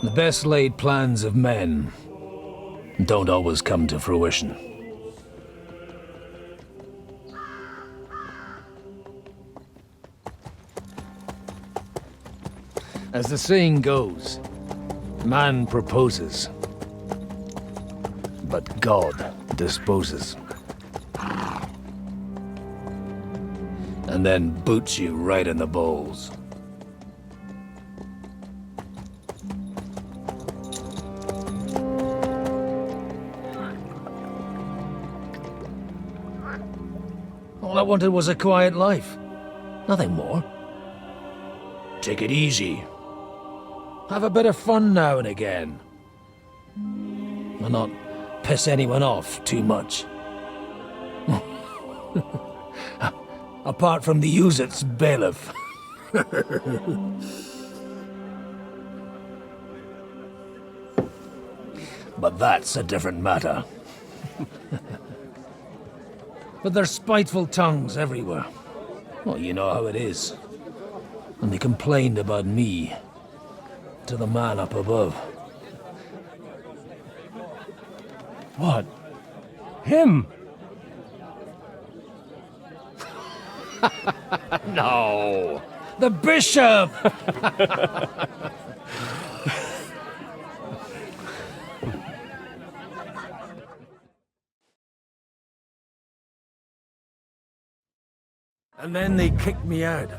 The best laid plans of men don't always come to fruition. As the saying goes, man proposes, but God disposes. And then boots you right in the balls. All I wanted was a quiet life. Nothing more. Take it easy. Have a bit of fun now and again. And not piss anyone off too much. Apart from the use-its bailiff. But that's a different matter. But there's spiteful tongues everywhere. Well, you know how it is. And they complained about me to the man up above. What? Him? No! The bishop! And then they kicked me out,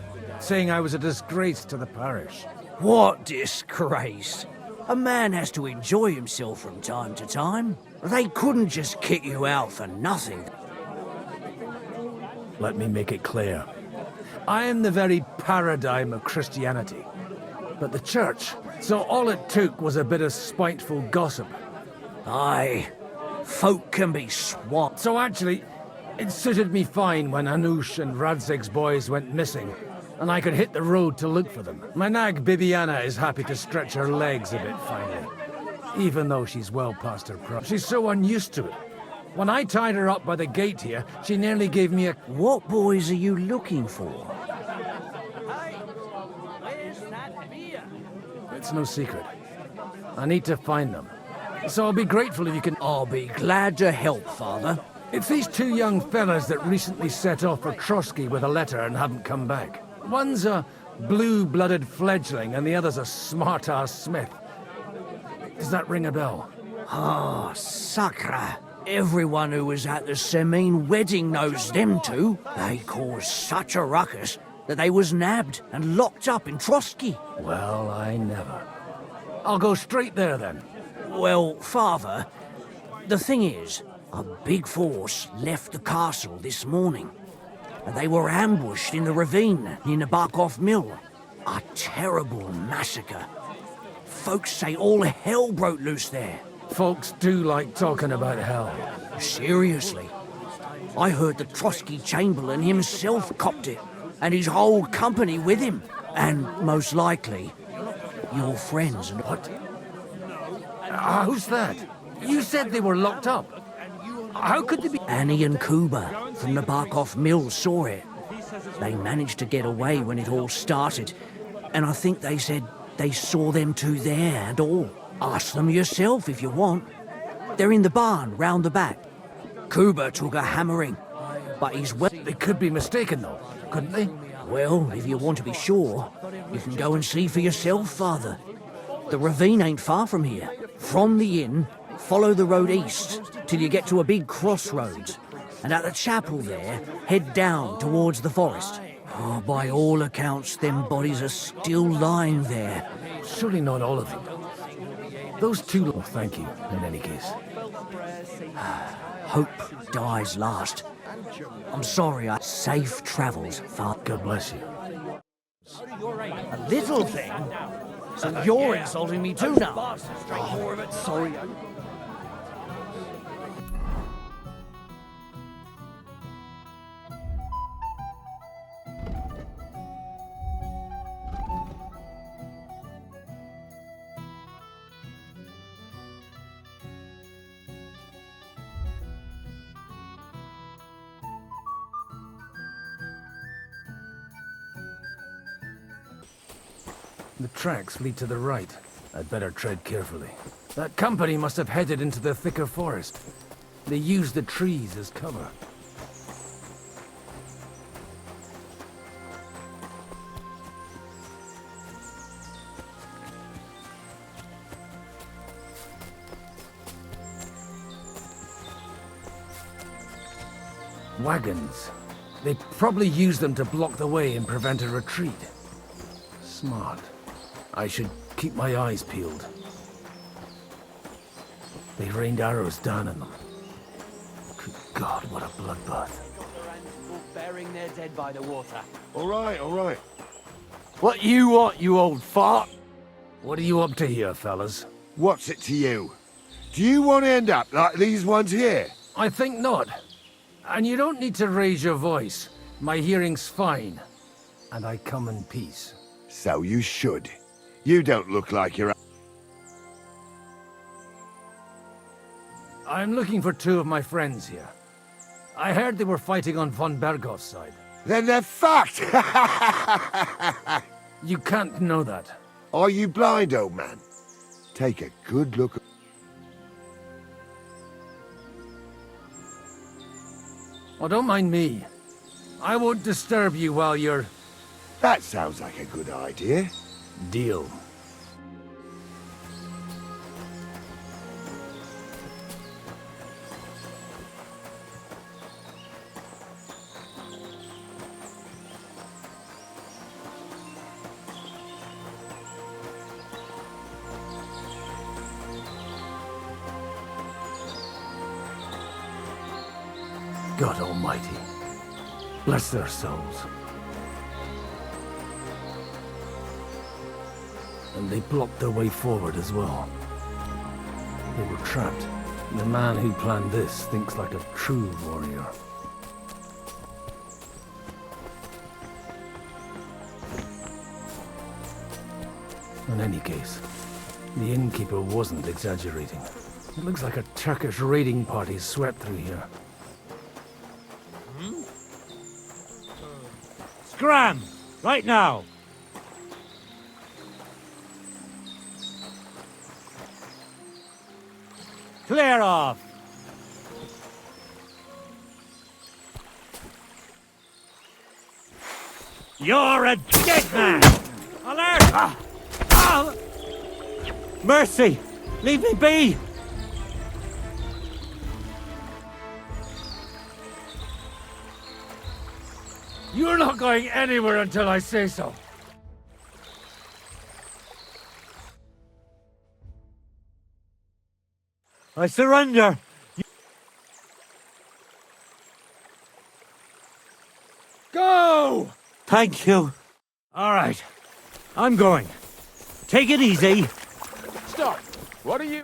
saying I was a disgrace to the parish. What disgrace? A man has to enjoy himself from time to time. They couldn't just kick you out for nothing. Let me make it clear. I am the very paradigm of Christianity. But the church, so all it took was a bit of spiteful gossip. Aye, folk can be swamped. So actually, it suited me fine when Anush and Radzig's boys went missing, and I could hit the road to look for them. My nag Bibiana is happy to stretch her legs a bit finally, even though she's well past her prime. She's so unused to it. When I tied her up by the gate here, she nearly gave me a... What boys are you looking for? It's no secret. I need to find them. So I'll be grateful if you can... I'll be glad to help, Father. It's these two young fellas that recently set off for Trotsky with a letter and haven't come back. One's a blue-blooded fledgling and the other's a smart-ass smith. Does that ring a bell? Ah, Sakra. Everyone who was at the Semine wedding knows them two. They caused such a ruckus that they was nabbed and locked up in Trotsky. Well, I never. I'll go straight there then. Well, Father, the thing is, a big force left the castle this morning, and they were ambushed in the ravine near the Barkov Mill. A terrible massacre. Folks say all hell broke loose there. Folks do like talking about hell. Seriously. I heard the Trotsky Chamberlain himself copped it, and his whole company with him. And most likely, your friends and... What? Who's that? You said they were locked up. How could they be... Annie and Kuba from the Barkov Mill saw it. They managed to get away when it all started, and I think they said they saw them two there and all. Ask them yourself if you want. They're in the barn round the back. Kuba took a hammering, but he's well... They could be mistaken though, couldn't they? Well, if you want to be sure, you can go and see for yourself, Father. The ravine ain't far from here. From the inn, follow the road east till you get to a big crossroads. And at the chapel there, head down towards the forest. Oh, by all accounts, them bodies are still lying there. Surely not all of them. Those two... Oh, thank you, in any case. Hope dies last. I'm sorry, safe travels, Father. God bless you. A little thing? So you're insulting me too now? Sorry. The tracks lead to the right. I'd better tread carefully. That company must have headed into the thicker forest. They used the trees as cover. Wagons. They probably used them to block the way and prevent a retreat. Smart. I should keep my eyes peeled. They rained arrows down on them. Good God, what a bloodbath. Burying their dead by the water. All right, all right. What you want, you old fart? What are you up to here, fellas? What's it to you? Do you want to end up like these ones here? I think not. And you don't need to raise your voice. My hearing's fine. And I come in peace. So you should. You don't look like you're... I'm looking for two of my friends here. I heard they were fighting on von Bergoth's side. Then they're fucked! You can't know that. Are you blind, old man? Take a good look. Oh, don't mind me. I won't disturb you while you're... That sounds like a good idea. Deal. God Almighty, bless their souls. And they blocked their way forward as well. They were trapped. The man who planned this thinks like a true warrior. In any case, the innkeeper wasn't exaggerating. It looks like a Turkish raiding party swept through here. Scram! Right now! Clear off! You're a dead man! Alert! Ah! Mercy! Leave me be! You're not going anywhere until I say so. I surrender! Go! Thank you. All right. I'm going. Take it easy. Stop! What are you...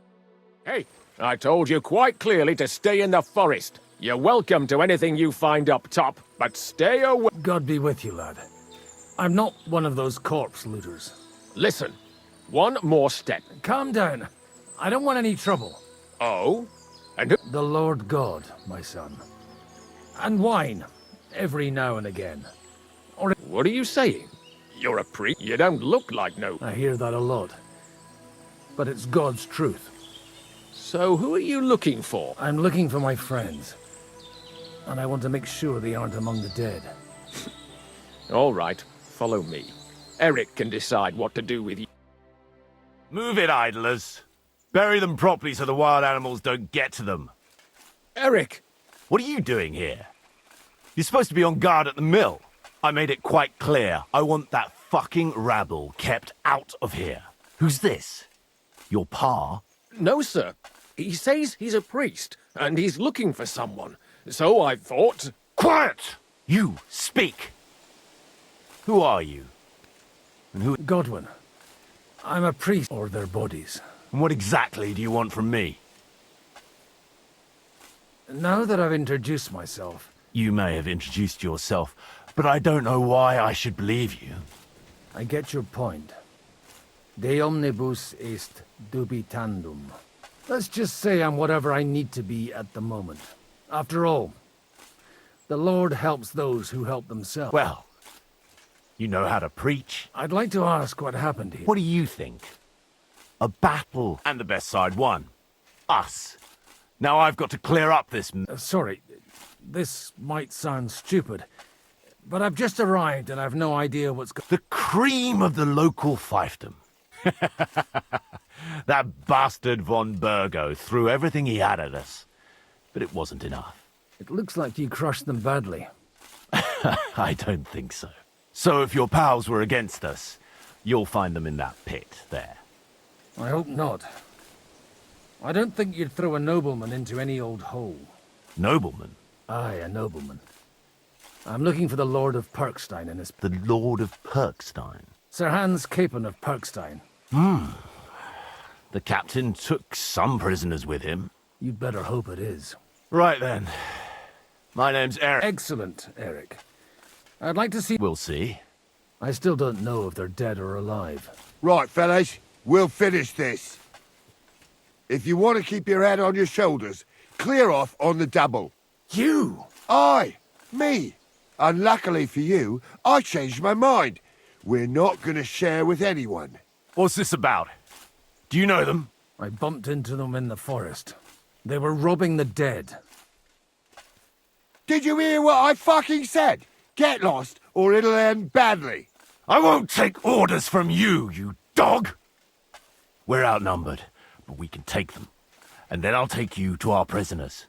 Hey, I told you quite clearly to stay in the forest. You're welcome to anything you find up top, but stay away. God be with you, lad. I'm not one of those corpse looters. Listen, one more step. Calm down. I don't want any trouble. Oh? And who... The Lord God, my son. And wine, every now and again. Or What are you saying? You're a priest? You don't look like no... I hear that a lot. But it's God's truth. So who are you looking for? I'm looking for my friends. And I want to make sure they aren't among the dead. All right, follow me. Eric can decide what to do with you. Move it, idlers. Bury them properly so the wild animals don't get to them. Eric! What are you doing here? You're supposed to be on guard at the mill. I made it quite clear. I want that fucking rabble kept out of here. Who's this? Your pa? No, sir. He says he's a priest, and he's looking for someone. So I thought... Quiet! You, speak! Who are you? And who... Godwin. I'm a priest, or their bodies. And what exactly do you want from me? Now that I've introduced myself... You may have introduced yourself, but I don't know why I should believe you. I get your point. De omnibus est dubitandum. Let's just say I'm whatever I need to be at the moment. After all, the Lord helps those who help themselves. Well, you know how to preach. I'd like to ask what happened here. What do you think? A battle. And the best side won. Us. Now I've got to clear up this... Sorry, this might sound stupid, but I've just arrived and I've no idea what's going. The cream of the local fiefdom. That bastard von Burgo threw everything he had at us, but it wasn't enough. It looks like you crushed them badly. I don't think so. So if your pals were against us, you'll find them in that pit there. I hope not. I don't think you'd throw a nobleman into any old hole. Nobleman? Aye, a nobleman. I'm looking for the Lord of Perkstein and his... The Lord of Perkstein? Sir Hans Capon of Perkstein. The captain took some prisoners with him. You'd better hope it is. Right then. My name's Eric. Excellent, Eric. I'd like to see... We'll see. I still don't know if they're dead or alive. Right, fellas, we'll finish this. If you want to keep your head on your shoulders, clear off on the double. You! Aye, me. Unluckily for you, I changed my mind. We're not going to share with anyone. What's this about? Do you know them? I bumped into them in the forest. They were robbing the dead. Did you hear what I fucking said? Get lost, or it'll end badly. I won't take orders from you, you dog! We're outnumbered, but we can take them. And then I'll take you to our prisoners.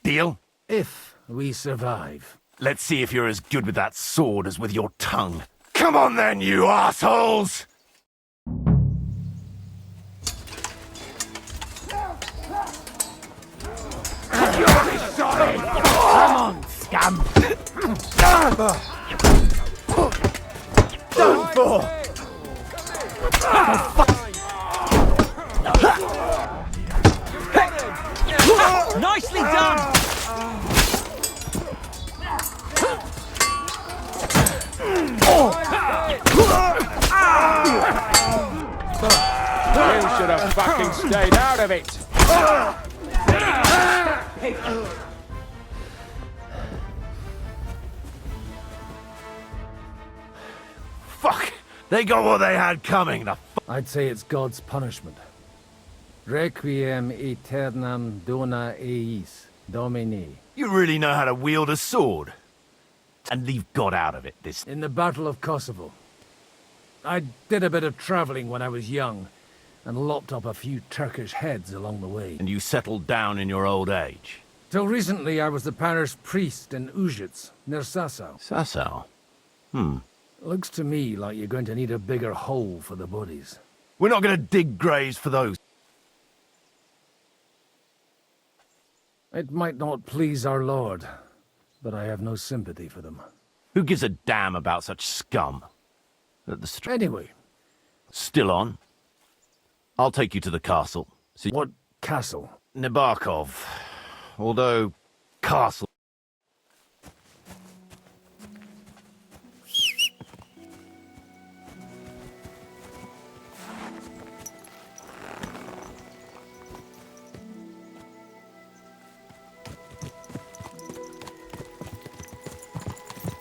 Deal? If we survive. Let's see if you're as good with that sword as with your tongue. Come on then, you assholes! Come on, scum! Done for! Nicely done! You should have fucking stayed out of it. Fuck! They got what they had coming, the I'd say it's God's punishment. Requiem aeternam dona eis, Domini. You really know how to wield a sword. And leave God out of it this... In the Battle of Kosovo. I did a bit of traveling when I was young, and lopped up a few Turkish heads along the way. And you settled down in your old age. Till recently I was the parish priest in Ujits, near Sasau. Sasau? Looks to me like you're going to need a bigger hole for the bodies. We're not going to dig graves for those. It might not please our Lord, but I have no sympathy for them. Who gives a damn about such scum? Anyway, Still on? I'll take you to the castle. See what castle? Nebarkov. Although, castle...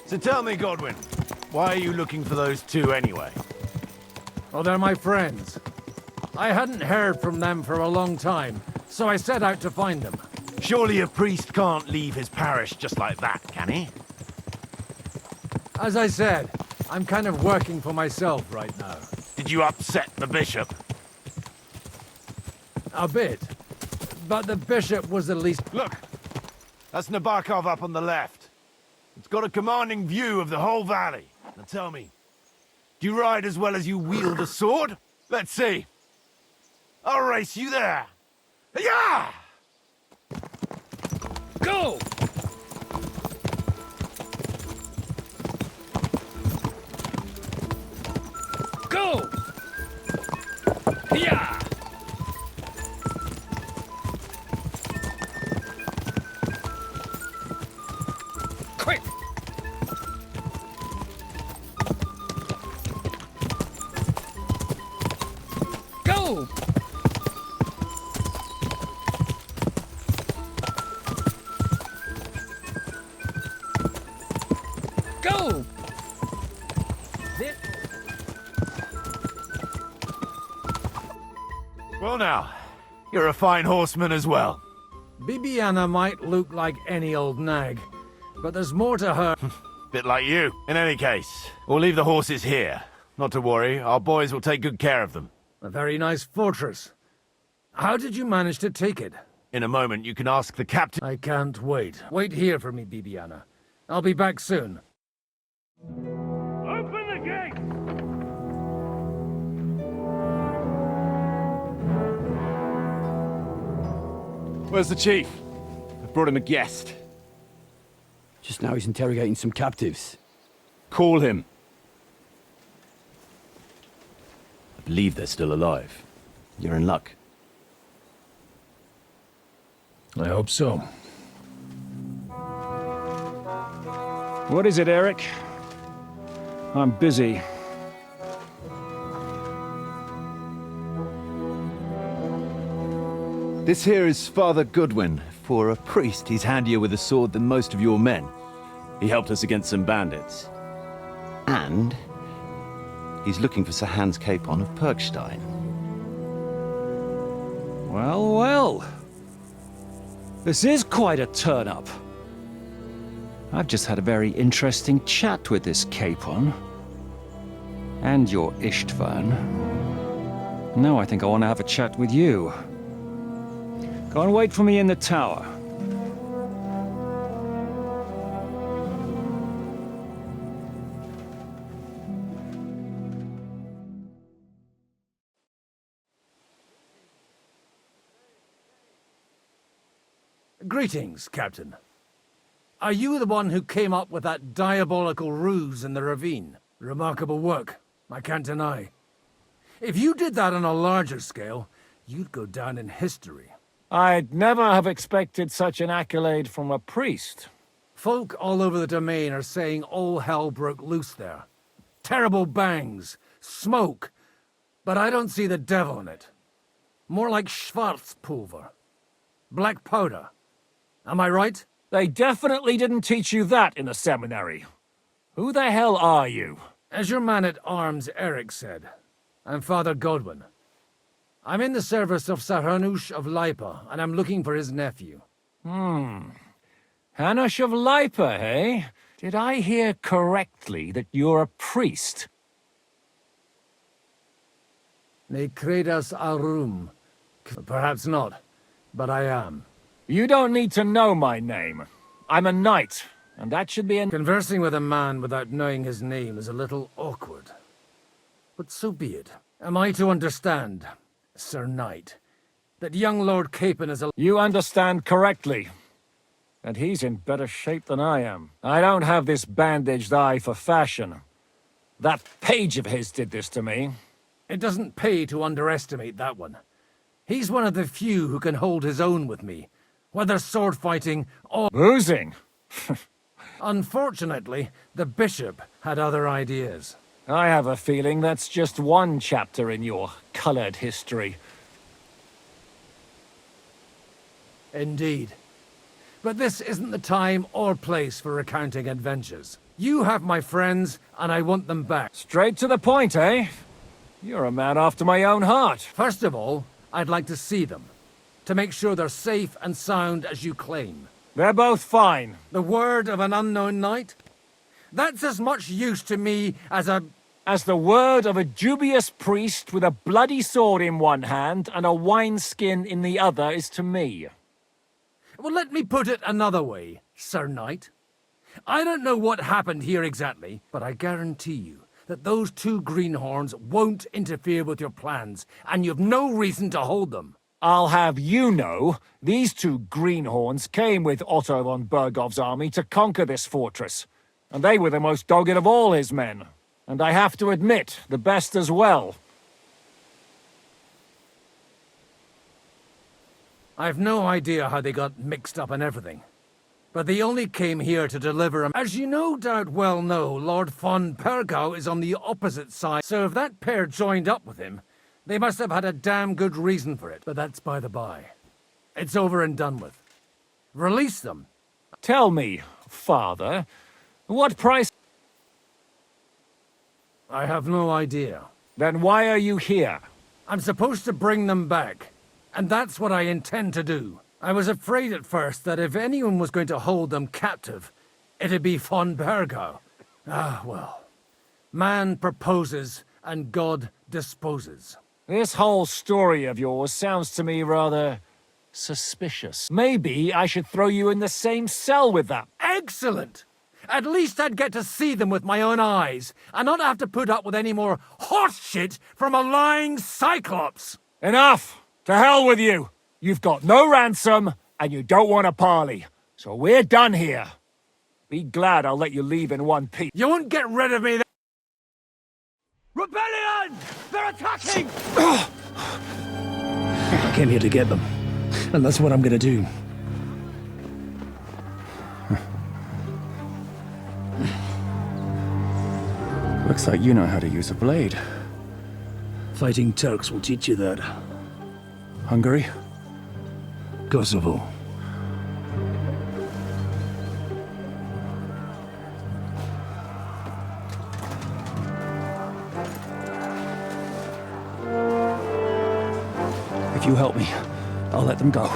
So tell me, Godwin, why are you looking for those two anyway? Oh, they're my friends. I hadn't heard from them for a long time, so I set out to find them. Surely a priest can't leave his parish just like that, can he? As I said, I'm kind of working for myself right now. Did you upset the bishop? A bit. But the bishop was the least... Look! That's Nabokov up on the left. It's got a commanding view of the whole valley. Now tell me, do you ride as well as you wield a sword? Let's see. I'll race you there. Yeah! Go! Go! Yeah! Quick! Go! Go! Well now, you're a fine horseman as well. Bibiana might look like any old nag, but there's more to her. Bit like you. In any case, we'll leave the horses here. Not to worry, our boys will take good care of them. A very nice fortress. How did you manage to take it? In a moment, you can ask the captain. I can't wait. Wait here for me, Bibiana. I'll be back soon. Open the gate! Where's the chief? I brought him a guest. Just now he's interrogating some captives. Call him. I believe they're still alive. You're in luck. I hope so. What is it, Eric? I'm busy. This here is Father Goodwin. For a priest, he's handier with a sword than most of your men. He helped us against some bandits. And he's looking for Sir Hans Capon of Perkstein. Well, well. This is quite a turn-up. I've just had a very interesting chat with this Capon. And your Ishtvan. Now I think I want to have a chat with you. Go and wait for me in the tower. Greetings, Captain. Are you the one who came up with that diabolical ruse in the ravine? Remarkable work, I can't deny. If you did that on a larger scale, you'd go down in history. I'd never have expected such an accolade from a priest. Folk all over the domain are saying all hell broke loose there. Terrible bangs, smoke, but I don't see the devil in it. More like Schwarzpulver. Black powder. Am I right? They definitely didn't teach you that in the seminary. Who the hell are you? As your man-at-arms Eric said, I'm Father Godwin. I'm in the service of Sir Hanush of Lipa, and I'm looking for his nephew. Hanush of Lipa, eh? Did I hear correctly that you're a priest? Ne credas aurum. Perhaps not, but I am. You don't need to know my name. I'm a knight, and that should be Conversing with a man without knowing his name is a little awkward. But so be it. Am I to understand, Sir Knight, that young Lord Capon is a... You understand correctly. And he's in better shape than I am. I don't have this bandaged eye for fashion. That page of his did this to me. It doesn't pay to underestimate that one. He's one of the few who can hold his own with me, whether sword fighting or... Boozing? Unfortunately, the bishop had other ideas. I have a feeling that's just one chapter in your colored history. Indeed. But this isn't the time or place for recounting adventures. You have my friends, and I want them back. Straight to the point, eh? You're a man after my own heart. First of all, I'd like to see them, to make sure they're safe and sound as you claim. They're both fine. The word of an unknown knight? That's as much use to me as the word of a dubious priest with a bloody sword in one hand and a wineskin in the other is to me. Well, let me put it another way, Sir Knight. I don't know what happened here exactly, but I guarantee you that those two greenhorns won't interfere with your plans, and you've no reason to hold them. I'll have you know, these two greenhorns came with Otto von Bergov's army to conquer this fortress, and they were the most dogged of all his men. And I have to admit, the best as well. I've no idea how they got mixed up in everything. But they only came here to deliver him. As you no doubt well know, Lord von Pergau is on the opposite side, so if that pair joined up with him, they must have had a damn good reason for it. But that's by the by. It's over and done with. Release them. Tell me, Father, what price... I have no idea. Then why are you here? I'm supposed to bring them back, and that's what I intend to do. I was afraid at first that if anyone was going to hold them captive, it'd be von Bergau. Ah, well. Man proposes, and God disposes. This whole story of yours sounds to me rather suspicious. Maybe I should throw you in the same cell with them. Excellent! At least I'd get to see them with my own eyes, and not have to put up with any more horse shit from a lying cyclops! Enough! To hell with you! You've got no ransom, and you don't want a parley. So we're done here. Be glad I'll let you leave in one piece. You won't get rid of me. Rebellion! They're attacking! I came here to get them, and that's what I'm gonna do. Looks like you know how to use a blade. Fighting Turks will teach you that. Hungary? Kosovo. If you help me, I'll let them go.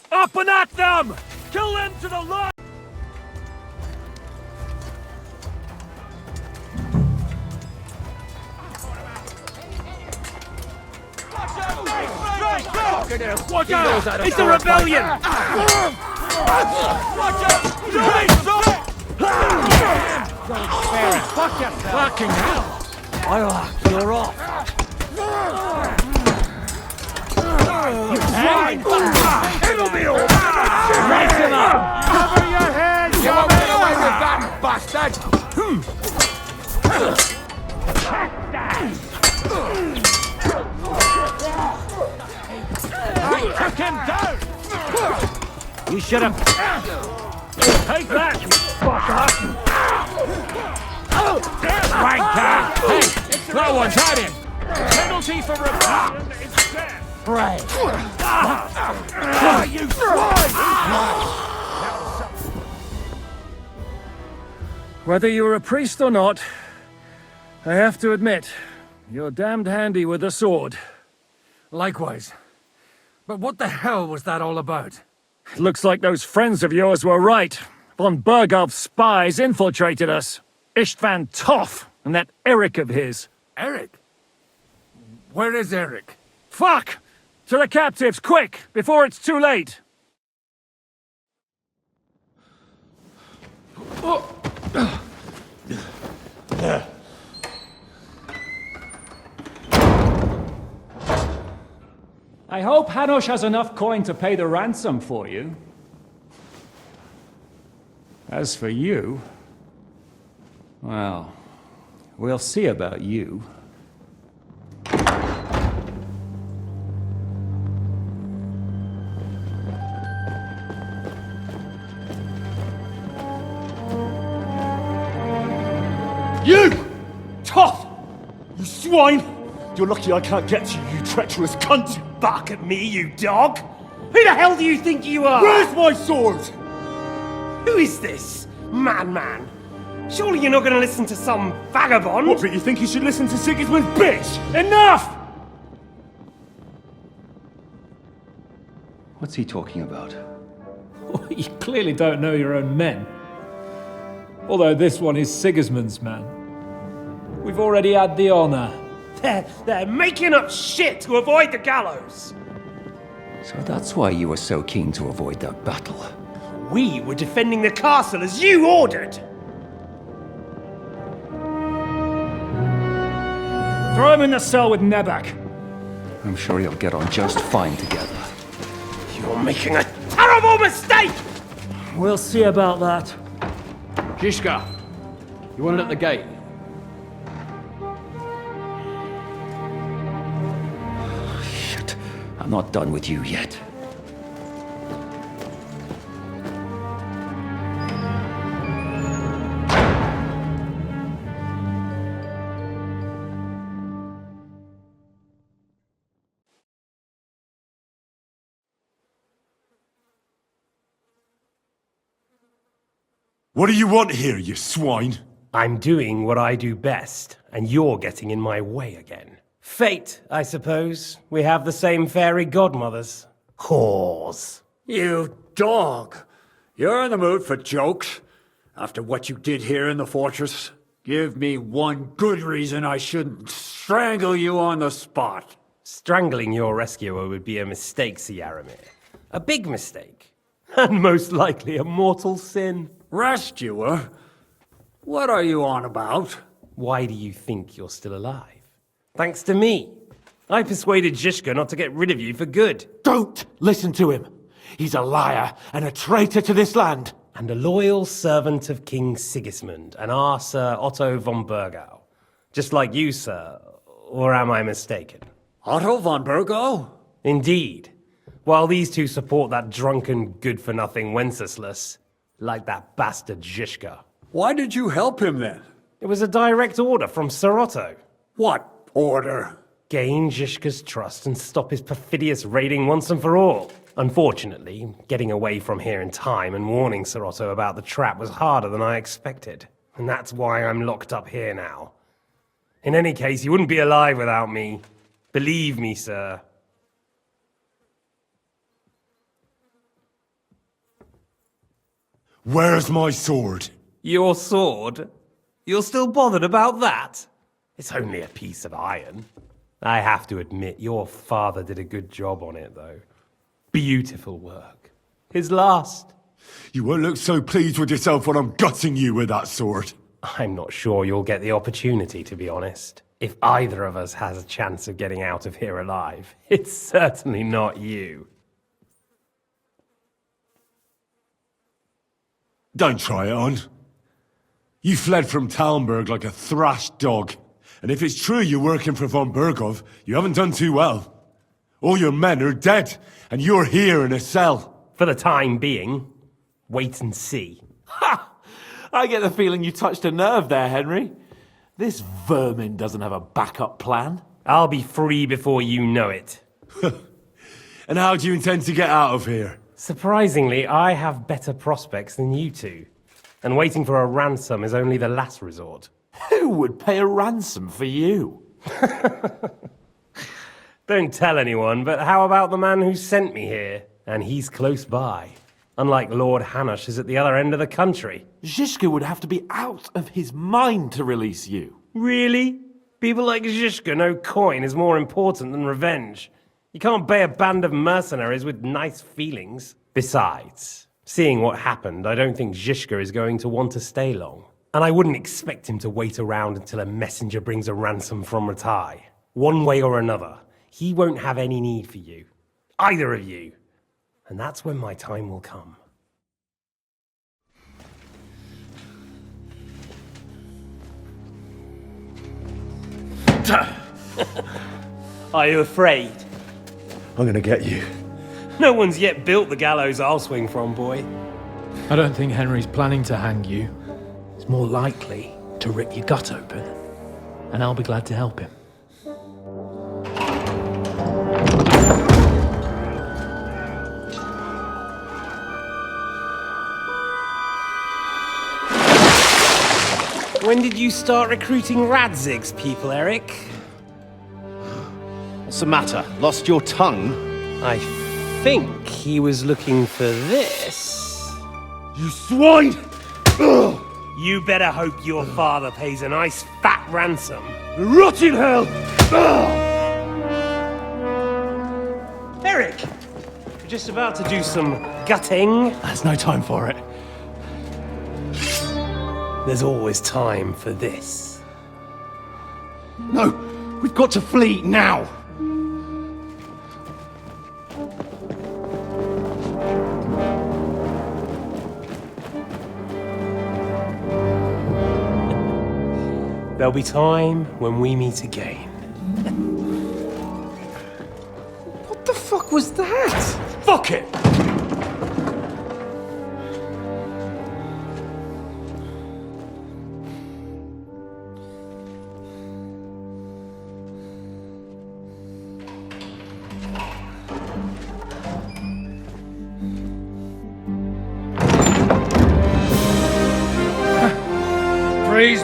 Up and at them! Kill them to the left! Watch out! It's a rebellion! Fucking hell! You're off! It'll be all Raise him up! Cover your head! You won't get away with that, bastard! Took him down! You should have... Take that, you fucker! Wanker! Hey, that one's had him! Penalty for rebellion is death! Pray! You swine! Whether you're a priest or not, I have to admit, you're damned handy with a sword. Likewise. But what the hell was that all about? It looks like those friends of yours were right. Von Bergov's spies infiltrated us. Istvan Toff and that Eric of his. Eric? Where is Eric? Fuck! To the captives, quick, before it's too late! I hope Hanush has enough coin to pay the ransom for you. As for you, well, we'll see about you. You! Tough! You swine! You're lucky I can't get to you, you treacherous cunt! Bark at me, you dog! Who the hell do you think you are? Where's my sword? Who is this? Man. Surely you're not gonna listen to some vagabond? What, but you think you should listen to Sigismund's bitch? Enough! What's he talking about? You clearly don't know your own men. Although this one is Sigismund's man. We've already had the honor. They're making up shit to avoid the gallows! So that's why you were so keen to avoid that battle. We were defending the castle as you ordered! Throw him in the cell with Nebak. I'm sure you'll get on just fine together. You're making a terrible mistake! We'll see about that. Shishka, you want it at the gate? Shit, I'm not done with you yet. What do you want here, you swine? I'm doing what I do best, and you're getting in my way again. Fate, I suppose. We have the same fairy godmothers. Whores. You dog! You're in the mood for jokes? After what you did here in the fortress? Give me one good reason I shouldn't strangle you on the spot. Strangling your rescuer would be a mistake, Yaramir. A big mistake. And most likely a mortal sin. Rescuer? What are you on about? Why do you think you're still alive? Thanks to me. I persuaded Zhishka not to get rid of you for good. Don't listen to him. He's a liar and a traitor to this land. And a loyal servant of King Sigismund and our Sir Otto von Burgau. Just like you, sir. Or am I mistaken? Otto von Burgau? Indeed. While these two support that drunken, good-for-nothing Wenceslas, like that bastard Zhishka. Why did you help him then? It was a direct order from Sir Otto. What order? Gain Zhishka's trust and stop his perfidious raiding once and for all. Unfortunately, getting away from here in time and warning Sir Otto about the trap was harder than I expected. And that's why I'm locked up here now. In any case, you wouldn't be alive without me. Believe me, sir. Where's my sword? Your sword? You're still bothered about that? It's only a piece of iron. I have to admit, your father did a good job on it, though. Beautiful work. His last. You won't look so pleased with yourself when I'm gutting you with that sword. I'm not sure you'll get the opportunity, to be honest. If either of us has a chance of getting out of here alive, it's certainly not you. Don't try it on. You fled from Talmberg like a thrashed dog. And if it's true you're working for von Burgov, you haven't done too well. All your men are dead, and you're here in a cell. For the time being, wait and see. Ha! I get the feeling you touched a nerve there, Henry. This vermin doesn't have a backup plan. I'll be free before you know it. And how do you intend to get out of here? Surprisingly, I have better prospects than you two. And waiting for a ransom is only the last resort. Who would pay a ransom for you? Don't tell anyone, but how about the man who sent me here? And he's close by. Unlike Lord Hanush is at the other end of the country. Zhishka would have to be out of his mind to release you. Really? People like Zhishka know coin is more important than revenge. You can't pay a band of mercenaries with nice feelings. Besides, seeing what happened, I don't think Zhishka is going to want to stay long. And I wouldn't expect him to wait around until a messenger brings a ransom from Ratai. One way or another, he won't have any need for you. Either of you. And that's when my time will come. Are you afraid? I'm gonna get you. No one's yet built the gallows I'll swing from, boy. I don't think Henry's planning to hang you. He's more likely to rip your gut open. And I'll be glad to help him. When did you start recruiting Radzig's people, Eric? What's the matter? Lost your tongue? I think he was looking for this. You swine! Ugh. You better hope your father pays a nice fat ransom. Rot in hell! Ugh. Eric! We're just about to do some gutting. There's no time for it. There's always time for this. No! We've got to flee now! There'll be time when we meet again. What the fuck was that? Fuck it!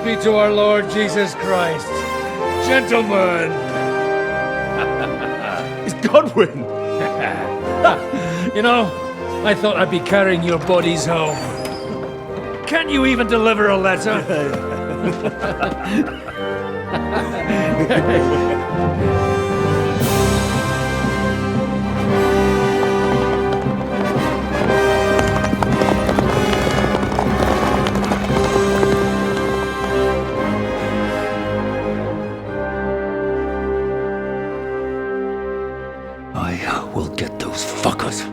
be to our Lord Jesus Christ. Gentlemen! It's Godwin! You know, I thought I'd be carrying your bodies home. Can't you even deliver a letter? I will get those fuckers.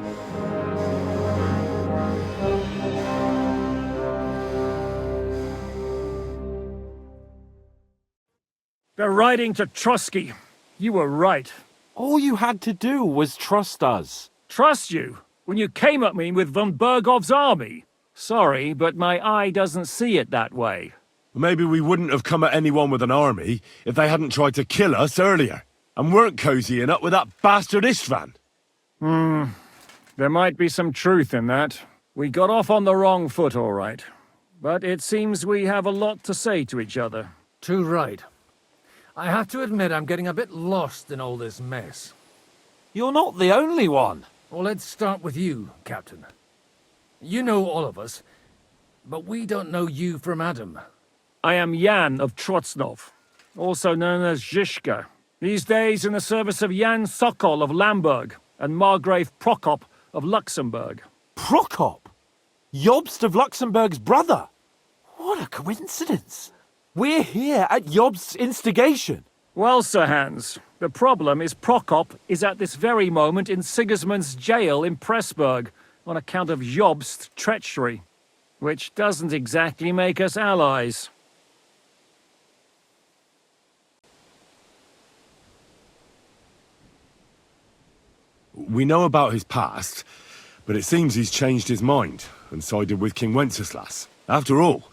They're riding to Trusky. You were right. All you had to do was trust us. Trust you? When you came at me with von Bergov's army? Sorry, but my eye doesn't see it that way. Maybe we wouldn't have come at anyone with an army if they hadn't tried to kill us earlier, and weren't cozying up with that bastard Istvan. There might be some truth in that. We got off on the wrong foot, all right. But it seems we have a lot to say to each other. Too right. I have to admit I'm getting a bit lost in all this mess. You're not the only one. Well, let's start with you, Captain. You know all of us, but we don't know you from Adam. I am Jan of Trotsnov, also known as Zhishka. These days in the service of Jan Sokol of Lamberg and Margrave Prokop of Luxembourg. Prokop? Jobst of Luxembourg's brother? What a coincidence. We're here at Jobst's instigation. Well, Sir Hans, the problem is Prokop is at this very moment in Sigismund's jail in Pressburg on account of Jobst's treachery, which doesn't exactly make us allies. We know about his past, but it seems he's changed his mind and sided with King Wenceslas. After all,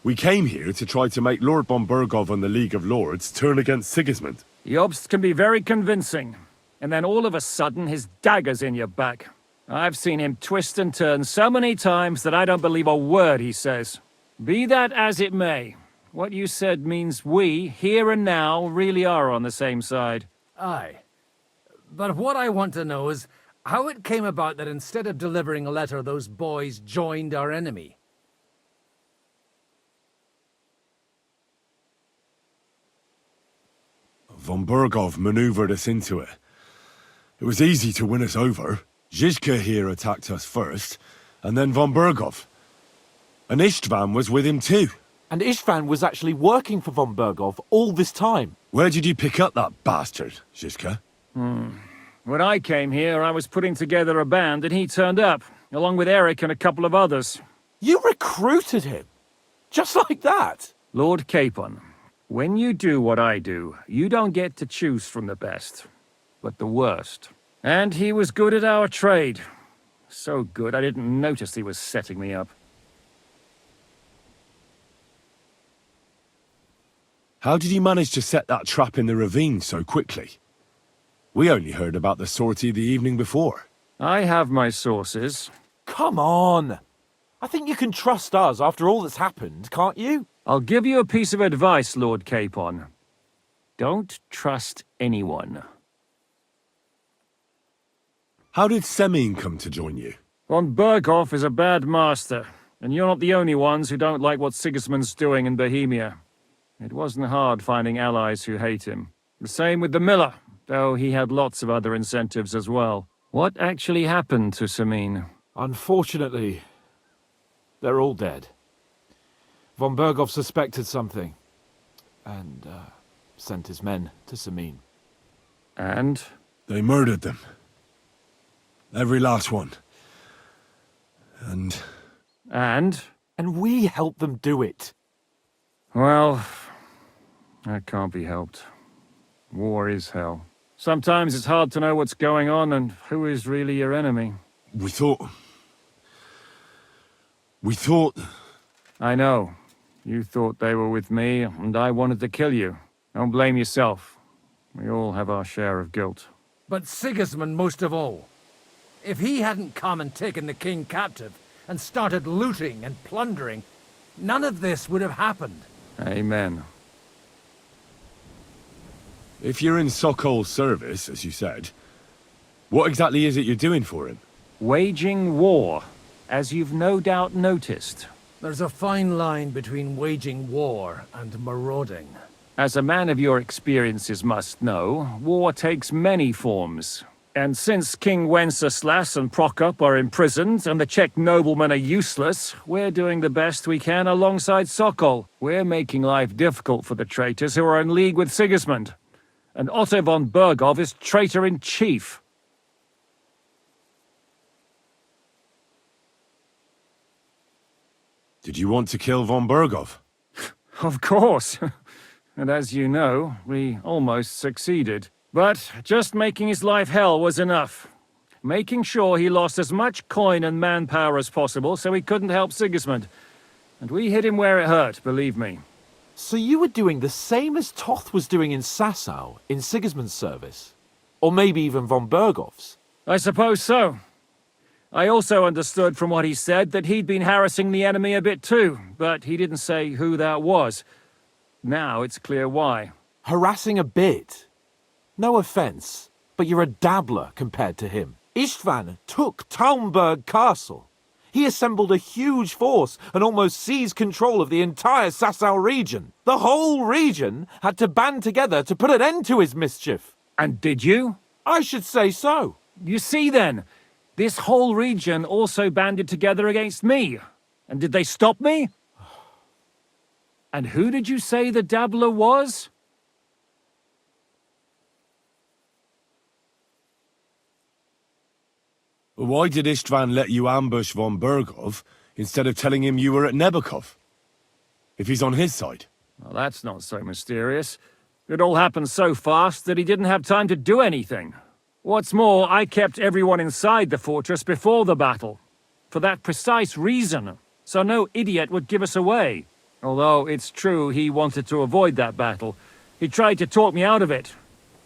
we came here to try to make Lord von Bergov and the League of Lords turn against Sigismund. Jobst can be very convincing, and then all of a sudden his dagger's in your back. I've seen him twist and turn so many times that I don't believe a word he says. Be that as it may, what you said means we, here and now, really are on the same side. Aye. But what I want to know is how it came about that instead of delivering a letter, those boys joined our enemy. Von Bergov maneuvered us into it. It was easy to win us over. Zhizka here attacked us first, and then Von Bergov. And Istvan was with him too. And Istvan was actually working for von Bergov all this time. Where did you pick up that bastard, Zhizka? When I came here, I was putting together a band, and he turned up, along with Eric and a couple of others. You recruited him? Just like that? Lord Capon, when you do what I do, you don't get to choose from the best, but the worst. And he was good at our trade. So good, I didn't notice he was setting me up. How did he manage to set that trap in the ravine so quickly? We only heard about the sortie the evening before. I have my sources. Come on! I think you can trust us after all that's happened, can't you? I'll give you a piece of advice, Lord Capon. Don't trust anyone. How did Semyon come to join you? Von Bergov is a bad master, and you're not the only ones who don't like what Sigismund's doing in Bohemia. It wasn't hard finding allies who hate him. The same with the miller, though he had lots of other incentives as well. What actually happened to Semyon? Unfortunately, they're all dead. Von Bergov suspected something, and sent his men to Semyon. And? They murdered them. Every last one. And? And? And we helped them do it. Well, that can't be helped. War is hell. Sometimes it's hard to know what's going on and who is really your enemy. We thought... I know. You thought they were with me, and I wanted to kill you. Don't blame yourself. We all have our share of guilt. But Sigismund most of all. If he hadn't come and taken the king captive, and started looting and plundering, none of this would have happened. Amen. If you're in Sokol's service, as you said, what exactly is it you're doing for him? Waging war, as you've no doubt noticed. There's a fine line between waging war and marauding. As a man of your experiences must know, war takes many forms. And since King Wenceslas and Prokop are imprisoned and the Czech noblemen are useless, we're doing the best we can alongside Sokol. We're making life difficult for the traitors who are in league with Sigismund. And Otto von Bergov is traitor-in-chief. Did you want to kill von Bergov? Of course. And as you know, we almost succeeded. But just making his life hell was enough. Making sure he lost as much coin and manpower as possible so he couldn't help Sigismund. And we hit him where it hurt, believe me. So you were doing the same as Toth was doing in Sasau, in Sigismund's service? Or maybe even von Bergov's? I suppose so. I also understood from what he said that he'd been harassing the enemy a bit too, but he didn't say who that was. Now it's clear why. Harassing a bit? No offense, but you're a dabbler compared to him. Istvan took Talmberg Castle. He assembled a huge force and almost seized control of the entire Sasau region. The whole region had to band together to put an end to his mischief. And did you? I should say so. You see then, this whole region also banded together against me. And did they stop me? And who did you say the dabbler was? Why did Istvan let you ambush von Bergov instead of telling him you were at Nebukov? If he's on his side. Well, that's not so mysterious. It all happened so fast that he didn't have time to do anything. What's more, I kept everyone inside the fortress before the battle. For that precise reason, so no idiot would give us away. Although it's true he wanted to avoid that battle. He tried to talk me out of it.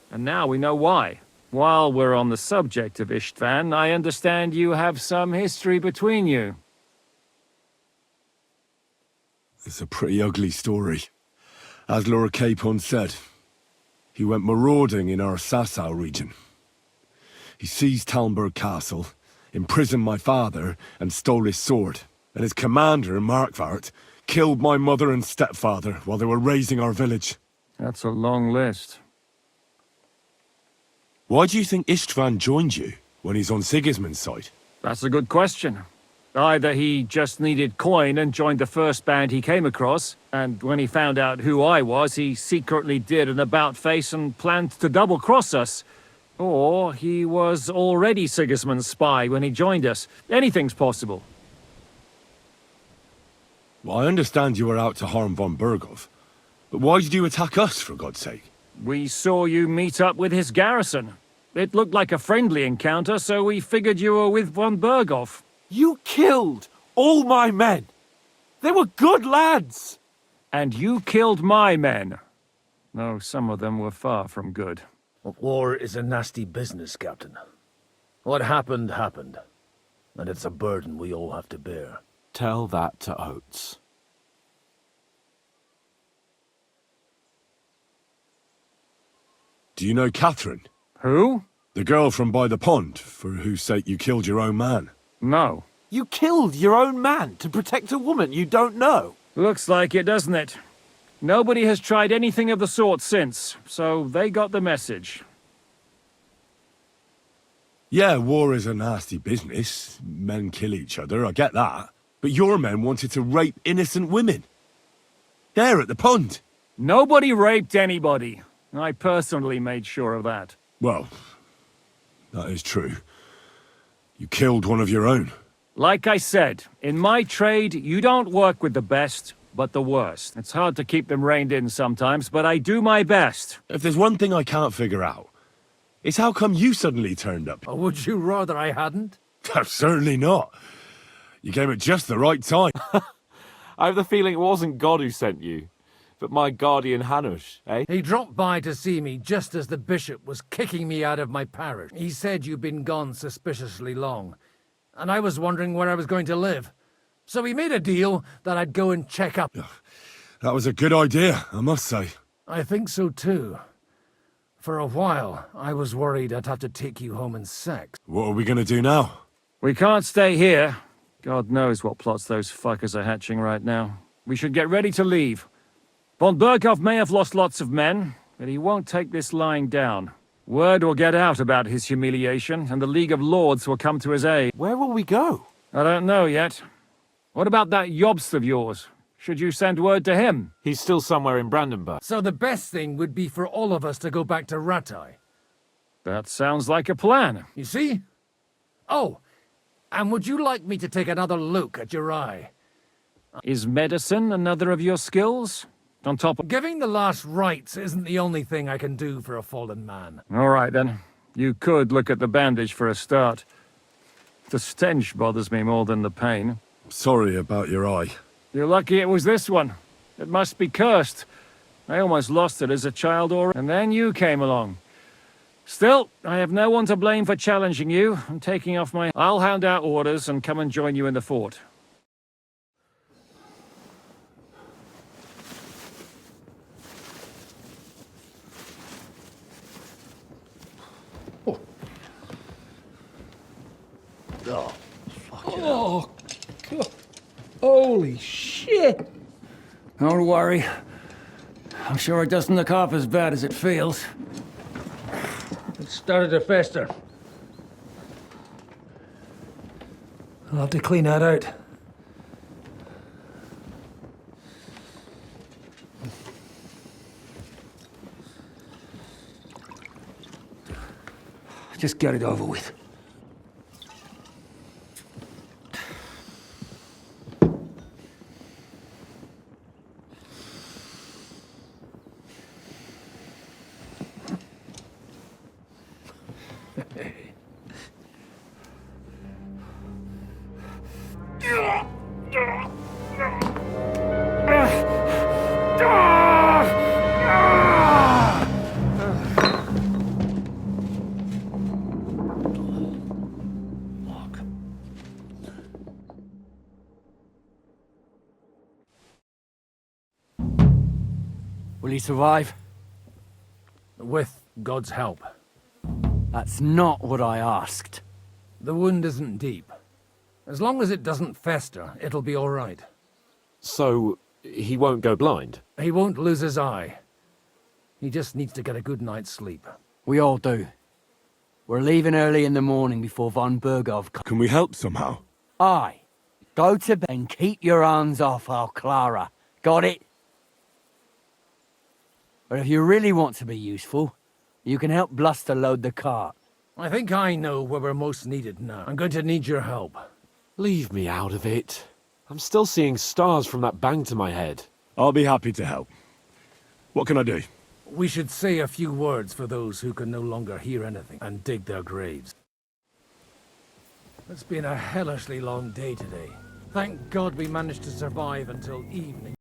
And now we know why. While we're on the subject of Istvan, I understand you have some history between you. It's a pretty ugly story. As Lord Capon said, he went marauding in our Sasau region. He seized Talmberg Castle, imprisoned my father, and stole his sword. And his commander, Markvart, killed my mother and stepfather while they were raising our village. That's a long list. Why do you think Istvan joined you when he's on Sigismund's side? That's a good question. Either he just needed coin and joined the first band he came across, and when he found out who I was, he secretly did an about-face and planned to double-cross us. Or he was already Sigismund's spy when he joined us. Anything's possible. Well, I understand you were out to harm von Bergov, but why did you attack us, for God's sake? We saw you meet up with his garrison. It looked like a friendly encounter, so we figured you were with von Bergov. You killed all my men. They were good lads. And you killed my men. Though some of them were far from good. War is a nasty business, Captain. What happened, happened. And it's a burden we all have to bear. Tell that to Oates. Do you know Catherine? Who? The girl from by the pond, for whose sake you killed your own man. No. You killed your own man to protect a woman you don't know? Looks like it, doesn't it? Nobody has tried anything of the sort since, so they got the message. Yeah, war is a nasty business. Men kill each other, I get that. But your men wanted to rape innocent women. There at the pond. Nobody raped anybody. I personally made sure of that. Well, that is true. You killed one of your own. Like I said, in my trade, you don't work with the best, but the worst. It's hard to keep them reined in sometimes, but I do my best. If there's one thing I can't figure out, it's how come you suddenly turned up? Or would you rather I hadn't? Certainly not. You came at just the right time. I have the feeling it wasn't God who sent you, but my guardian Hanush, eh? He dropped by to see me just as the bishop was kicking me out of my parish. He said you'd been gone suspiciously long, and I was wondering where I was going to live. So we made a deal that I'd go and check up. That was a good idea, I must say. I think so too. For a while, I was worried I'd have to take you home in sex. What are we gonna do now? We can't stay here. God knows what plots those fuckers are hatching right now. We should get ready to leave. Von Berghoff may have lost lots of men, but he won't take this lying down. Word will get out about his humiliation, and the League of Lords will come to his aid. Where will we go? I don't know yet. What about that Jobst of yours? Should you send word to him? He's still somewhere in Brandenburg. So the best thing would be for all of us to go back to Rattay. That sounds like a plan. You see? Oh, and would you like me to take another look at your eye? Is medicine another of your skills? On top of... Giving the last rites isn't the only thing I can do for a fallen man. All right, then. You could look at the bandage for a start. The stench bothers me more than the pain. Sorry about your eye. You're lucky it was this one. It must be cursed. I almost lost it as a child, and then you came along. Still, I have no one to blame for challenging you. I'm taking off my... I'll hand out orders and come and join you in the fort. Oh, God. Holy shit! Don't worry. I'm sure it doesn't look half as bad as it feels. It started to fester. I'll have to clean that out. Just get it over with. Will he survive? With God's help. That's not what I asked. The wound isn't deep. As long as it doesn't fester, it'll be all right. So, he won't go blind? He won't lose his eye. He just needs to get a good night's sleep. We all do. We're leaving early in the morning before von Berghoff comes. Can we help somehow? Aye. Go to bed and keep your hands off our Clara. Got it? But if you really want to be useful, you can help Bluster load the cart. I think I know where we're most needed now. I'm going to need your help. Leave me out of it. I'm still seeing stars from that bang to my head. I'll be happy to help. What can I do? We should say a few words for those who can no longer hear anything and dig their graves. It's been a hellishly long day today. Thank God we managed to survive until evening.